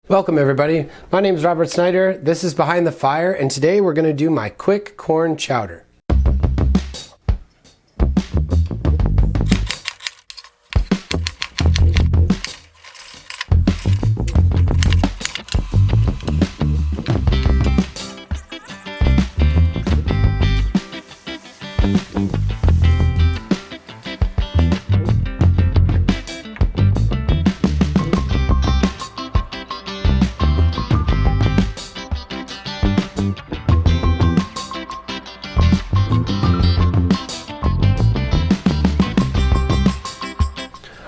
Welcome everybody, my name is Robert Snyder, this is Behind the Fire, and today we're going to do my quick corn chowder.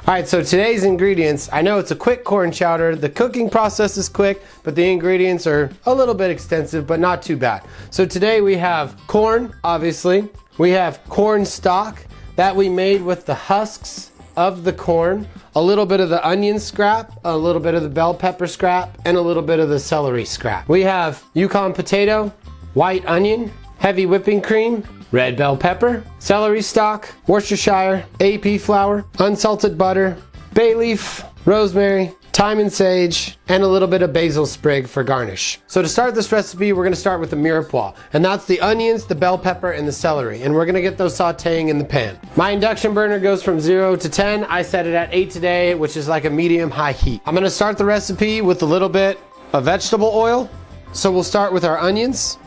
Alright, so today's ingredients, I know it's a quick corn chowder. The cooking process is quick, but the ingredients are a little bit extensive, but not too bad. So today we have corn, obviously. We have corn stock that we made with the husks of the corn, a little bit of the onion scrap, a little bit of the bell pepper scrap, and a little bit of the celery scrap. We have Yukon potato, white onion, heavy whipping cream, red bell pepper, celery stalk, Worcestershire, AP flour, unsalted butter, bay leaf, rosemary, thyme and sage, and a little bit of basil sprig for garnish. So to start this recipe, we're going to start with the mirepoix, and that's the onions, the bell pepper, and the celery, and we're going to get those sauteing in the pan. My induction burner goes from 0 to 10. I set it at 8 today, which is like a medium-high heat. I'm going to start the recipe with a little bit of vegetable oil. So we'll start with our onions,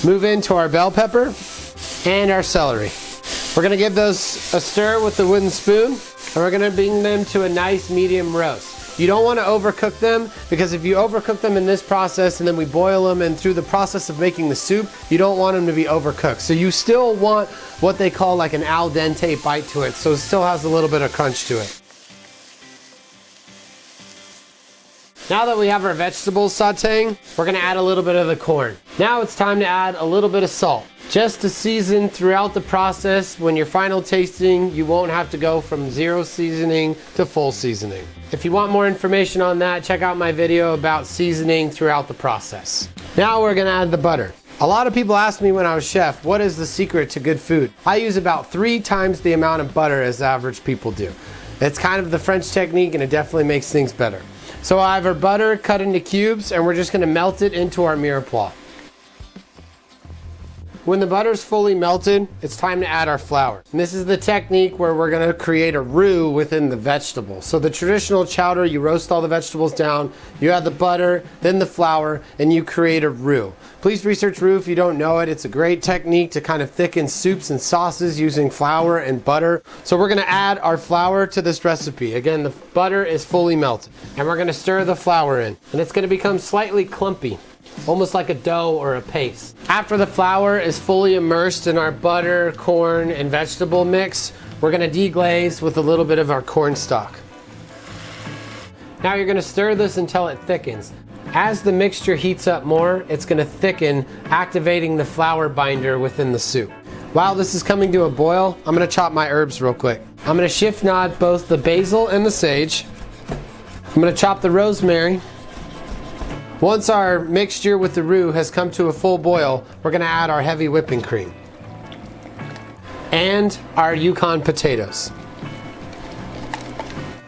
move into our bell pepper and our celery. We're gonna give those a stir with the wooden spoon, and we're gonna bring them to a nice medium roast. You don't wanna overcook them, because if you overcook them in this process and then we boil them and through the process of making the soup, you don't want them to be overcooked. So you still want what they call like an al dente bite to it, so it still has a little bit of crunch to it. Now that we have our vegetables sauteing, we're gonna add a little bit of the corn. Now it's time to add a little bit of salt. Just to season throughout the process. When you're final tasting, you won't have to go from 0 seasoning to full seasoning. If you want more information on that, check out my video about seasoning throughout the process. Now we're gonna add the butter. A lot of people ask me when I was chef, what is the secret to good food? I use about 3 times the amount of butter as average people do. It's kind of the French technique, and it definitely makes things better. So I have our butter cut into cubes, and we're just gonna melt it into our mirepoix. When the butter's fully melted, it's time to add our flour. And this is the technique where we're gonna create a roux within the vegetable. So the traditional chowder, you roast all the vegetables down, you add the butter, then the flour, and you create a roux. Please research roux if you don't know it. It's a great technique to kind of thicken soups and sauces using flour and butter. So we're gonna add our flour to this recipe. Again, the butter is fully melted. And we're gonna stir the flour in. And it's gonna become slightly clumpy, almost like a dough or a paste. After the flour is fully immersed in our butter, corn, and vegetable mix, we're gonna deglaze with a little bit of our corn stock. Now you're gonna stir this until it thickens. As the mixture heats up more, it's gonna thicken, activating the flour binder within the soup. While this is coming to a boil, I'm gonna chop my herbs real quick. I'm gonna shift nod both the basil and the sage. I'm gonna chop the rosemary. Once our mixture with the roux has come to a full boil, we're gonna add our heavy whipping cream and our Yukon potatoes.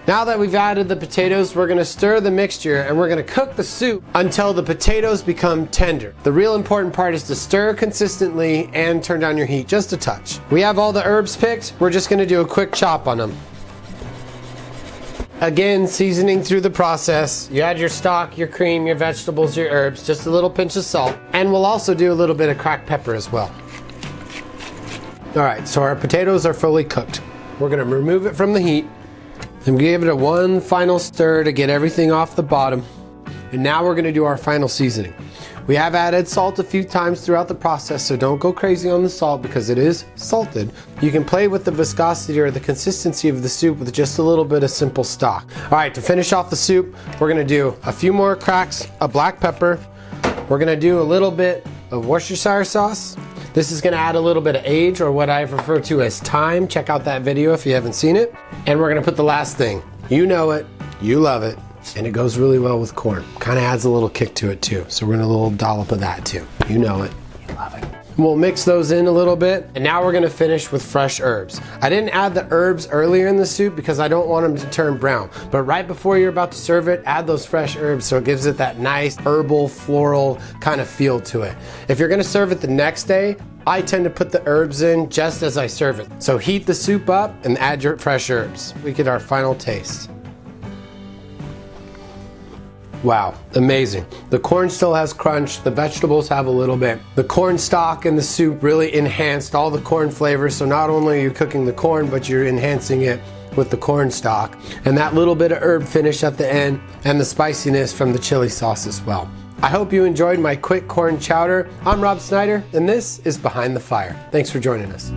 Now that we've added the potatoes, we're gonna stir the mixture and we're gonna cook the soup until the potatoes become tender. The real important part is to stir consistently and turn down your heat just a touch. We have all the herbs picked. We're just gonna do a quick chop on them. Again, seasoning through the process. You add your stock, your cream, your vegetables, your herbs, just a little pinch of salt, and we'll also do a little bit of cracked pepper as well. Alright, so our potatoes are fully cooked. We're gonna remove it from the heat and give it one final stir to get everything off the bottom. And now we're gonna do our final seasoning. We have added salt a few times throughout the process, so don't go crazy on the salt because it is salted. You can play with the viscosity or the consistency of the soup with just a little bit of simple stock. All right, to finish off the soup, we're gonna do a few more cracks of black pepper. We're gonna do a little bit of Worcestershire sauce. This is gonna add a little bit of age, or what I refer to as thyme. Check out that video if you haven't seen it. And we're gonna put the last thing. You know it, you love it, and it goes really well with corn. Kind of adds a little kick to it too. So we're gonna a little dollop of that too. You know it, you love it. We'll mix those in a little bit, and now we're gonna finish with fresh herbs. I didn't add the herbs earlier in the soup because I don't want them to turn brown, but right before you're about to serve it, add those fresh herbs so it gives it that nice herbal, floral kind of feel to it. If you're gonna serve it the next day, I tend to put the herbs in just as I serve it. So heat the soup up and add your fresh herbs. We get our final taste. Wow, amazing. The corn still has crunch, the vegetables have a little bit. The corn stock in the soup really enhanced all the corn flavors, so not only are you cooking the corn, but you're enhancing it with the corn stock. And that little bit of herb finish at the end, and the spiciness from the chili sauce as well. I hope you enjoyed my quick corn chowder. I'm Rob Snyder, and this is Behind the Fire. Thanks for joining us.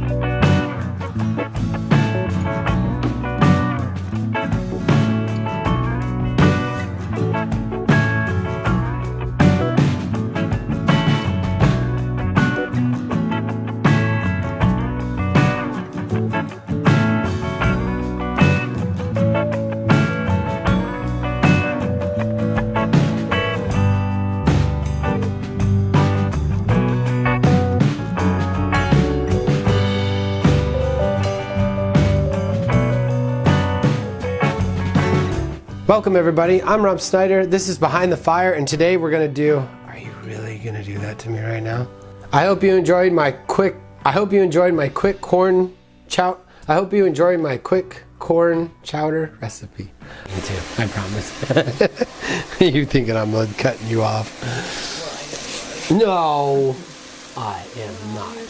Welcome everybody, I'm Rob Snyder, this is Behind the Fire, and today we're gonna do, are you really gonna do that to me right now? I hope you enjoyed my quick corn chowder recipe. Me too, I promise. You thinking I'm cutting you off. No, I am not.